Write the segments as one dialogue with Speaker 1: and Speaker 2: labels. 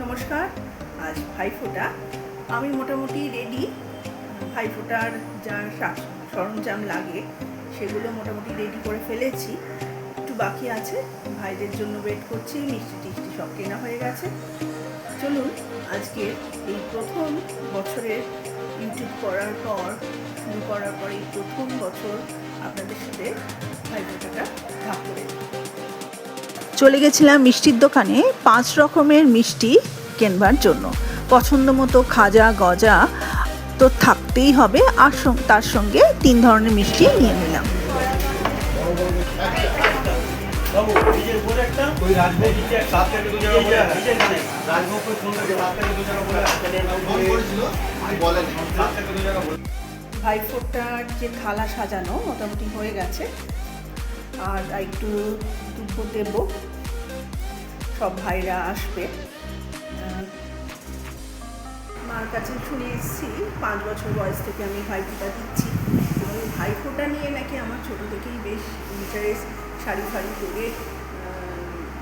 Speaker 1: নমস্কার। আজ ভাইফোঁটা। আমি মোটামুটি রেডি। ভাইফোঁটার যা সরঞ্জাম লাগে সেগুলো মোটামুটি রেডি করে ফেলেছি, একটু বাকি আছে। ভাইদের জন্য ওয়েট করছি। মিষ্টি টিষ্টি সব কেনা হয়ে গেছে। চলুন আজকে এই প্রথম বছরের ইউটিউব করার পর শুরু করার পর এই প্রথম বছর আপনাদের সাথে ভাইফোঁটাটা ভাগ করে চলে গেছিলাম মিষ্টির দোকানে 5 রকমের মিষ্টি কেনবার জন্য। পছন্দ মতো খাজা গজা তো থাকতেই হবে, আর তার সঙ্গে 3 ধরনের মিষ্টি নিয়ে নিলাম। ভাইফোঁটার যে থালা সাজানো মোটামুটি হয়ে গেছে, আর একটু দুব্বো দেব। সব ভাইরা আসবে। মার কাছে শুনে এসেছি 5 বছর বয়স থেকে আমি ভাইফোঁটা দিচ্ছি, এবং ভাইফোঁটা নিয়ে নাকি আমার ছোটো থেকেই বেশ ইন্টারেস্ট। শাড়ি ফাড়ি পরে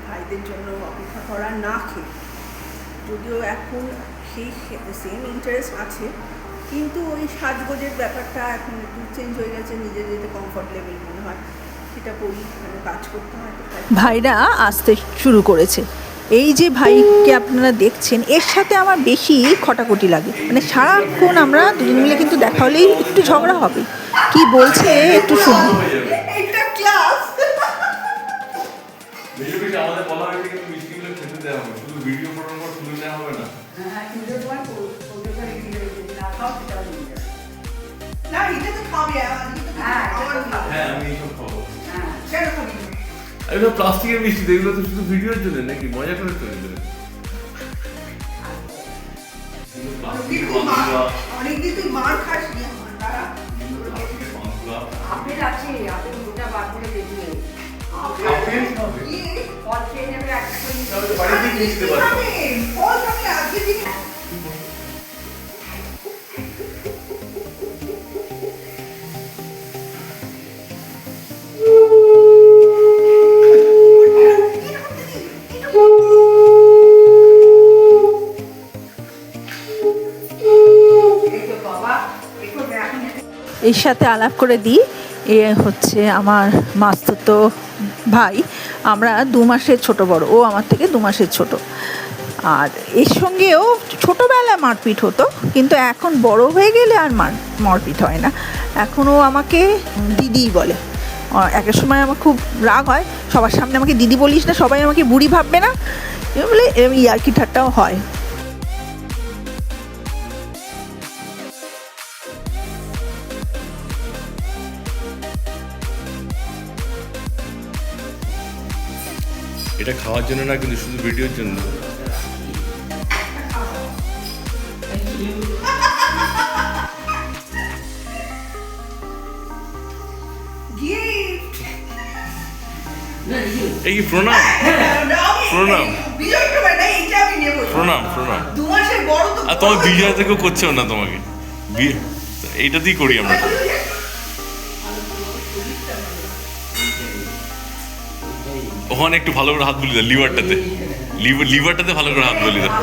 Speaker 1: ভাইদের জন্য অপেক্ষা করা না খেয়ে, যদিও এখন সেই সেম ইন্টারেস্ট আছে, কিন্তু ওই সাজগোজের ব্যাপারটা এখন একটু চেঞ্জ হয়ে গেছে। নিজের যেতে কমফর্টেবল মনে হয় সেটা পরি, মানে কাজ করতে হয়। ভাইরা আসতে শুরু করেছে। এই যে ভাইকে আপনারা দেখছেন, এর সাথে আমার বেশি খটাখটি লাগে। মানে সারাক্ষণ আমরা দুজন মিলে কিন্তু দেখা হলেই একটু ঝগড়া হবে। কি বলছে একটু শুনুন। এটা ক্লাস।
Speaker 2: আমাদের বলা হয়েছে কিন্তু মিষ্টিগুলো খেতে দেওয়া হবে, শুধু ভিডিও করার পর তুলে নেওয়া হবে না।
Speaker 1: না, এটা তো খাবে।
Speaker 2: হ্যাঁ, আমি এইসব খাবো। এগুলো প্লাস্টিকের মিষ্টি, এগুলো তো শুধু ভিডিওর জন্য নাকি মজা করে তৈরি করে?
Speaker 1: অনেকদিন তুই মার খাসনি আমার দ্বারা।
Speaker 3: আপেল আছে, আপেল গোটা বার করে দেখবে।
Speaker 2: আপেল খাবে?
Speaker 3: ফল খেয়ে নেবে একটা করে।
Speaker 2: তাহলে তো বাড়িতে নিয়ে যেতে পারতো।
Speaker 1: ফল খাবে আজকে দিন। এর সাথে আলাপ করে দিই, এ হচ্ছে আমার মাস্তুতো ভাই। আমরা 2 মাসের ছোট বড়, ও আমার থেকে 2 মাসের ছোট। আর এর সঙ্গেও ছোটোবেলায় মারপিট হতো, কিন্তু এখন বড় হয়ে গেলে আর মারপিট হয় না। এখনও আমাকে দিদিই বলে। এক সময় আমার খুব রাগ হয়, সবার সামনে আমাকে দিদি বলিস না, সবাই আমাকে বুড়ি ভাববে না, বলে এরকম ইয়ার্কি ঠাট্টাও হয়।
Speaker 2: এটা খাওয়ার জন্য না, কিন্তু শুধু ভিডিওর জন্য। এই কি প্রণাম? প্রণাম প্রণাম প্রণাম। আর তোমার বিজয় থেকেও করছেও না তোমাকে, এইটা দিয়ে করি আমরা। ওখানে একটু ভালো করে হাত বলি দাও, লিভারটাতে ভালো করে হাত বলি দাও।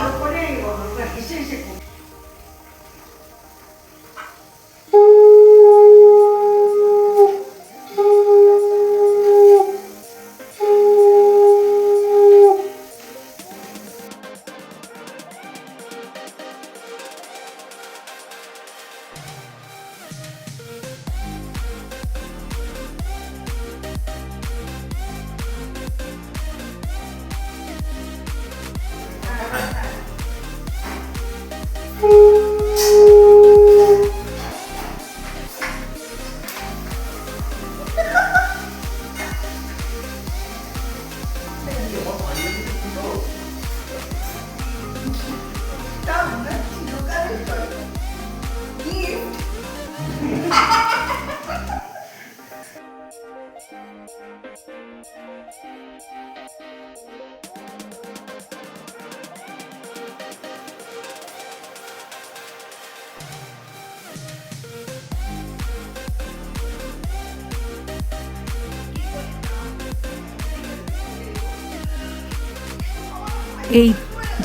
Speaker 2: এই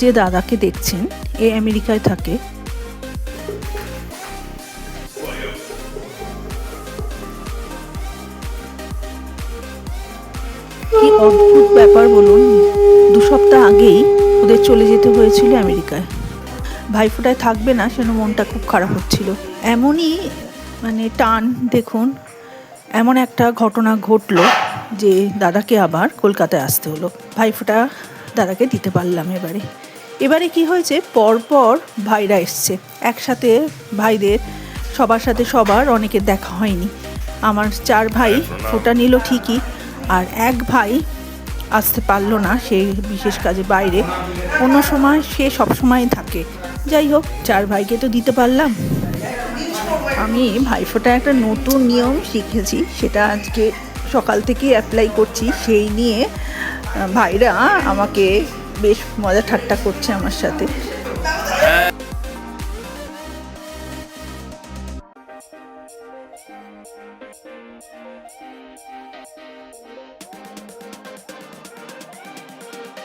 Speaker 1: যে দাদাকে দেখছেন এ আমেরিকায় থাকে। কি অদ্ভুত ব্যাপার বলুন, 2 সপ্তাহ আগেই ওদের চলে যেতে হয়েছিল আমেরিকায়। ভাইফোঁটায় থাকবে না, সেজন্য মনটা খুব খারাপ হচ্ছিল। এমনই মানে টান দেখুন, এমন একটা ঘটনা ঘটলো যে দাদাকে আবার কলকাতায় আসতে হলো। ভাইফোঁটা দাদাকে দিতে পারলাম। এবারে কি হয়েছে, পরপর ভাইরা এসছে একসাথে। ভাইদের সবার সাথে সবার অনেকের দেখা হয়নি। আমার 4 ভাই ফোঁটা নিল ঠিকই, আর এক ভাই আসতে পারলো না, সে বিশেষ কাজে বাইরে। অন্য সময় সে সবসময় থাকে। যাই হোক, 4 ভাইকে তো দিতে পারলাম। আমি ভাইফোঁটা একটা নতুন নিয়ম শিখেছি, সেটা আজকে সকাল থেকেই অ্যাপ্লাই করছি। সেই নিয়ে ভাইরা আমাকে বেশ মজা ঠাট্টা করছে আমার সাথে।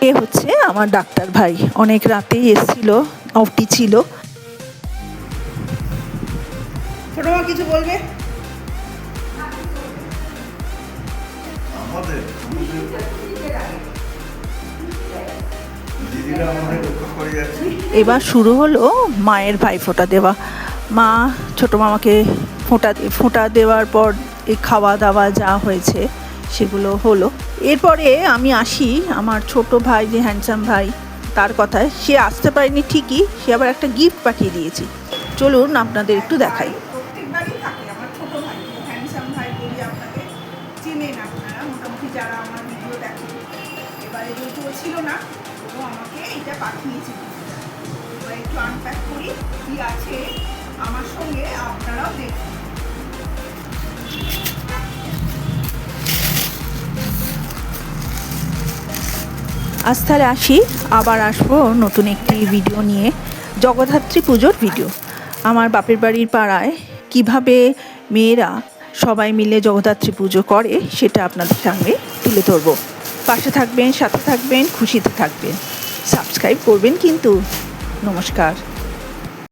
Speaker 1: এ হচ্ছে আমার ডাক্তার ভাই, অনেক রাতেই এসেছিল, অফটি ছিল। ছোট মা কিছু বলবে? এবার শুরু হলো মায়ের ভাইফোঁটা দেওয়া। মা ছোট মামাকে ফোঁটা দেওয়ার পর এই খাওয়া দাওয়া যা হয়েছে সেগুলো হলো। এরপরে আমি আসি আমার ছোট ভাই, যে হ্যান্ডসাম ভাই, তার কথায়। সে আসতে পারেনি ঠিকই, সে আবার একটা গিফট পাঠিয়ে দিয়েছি। চলুন আপনাদের একটু দেখাই। প্রত্যেকবারই থাকে আমার ছোট ভাই, হ্যান্ডসাম ভাই বলি, আপনাদের চেনেন আপনারা মোটামুটি যারা আমার ভিডিও দেখেন। এবারে যেহেতু ছিল না, ও আমাকে এটা পাঠিয়েছে। এবার একটু আনপ্যাক করি কি আছে আমার সঙ্গে, আপনারাও দেখুন। আজ তাহলে আসি, আবার আসবো নতুন একটি ভিডিও নিয়ে, জগদ্ধাত্রী পুজোর ভিডিও। আমার বাপের বাড়ির পাড়ায় কিভাবে মেয়েরা সবাই মিলে জগদ্ধাত্রী পুজো করে সেটা আপনাদের সামনে তুলে ধরবো। পাশে থাকবেন, সাথে থাকবেন, খুশিতে থাকবেন, সাবস্ক্রাইব করবেন কিন্তু। নমস্কার।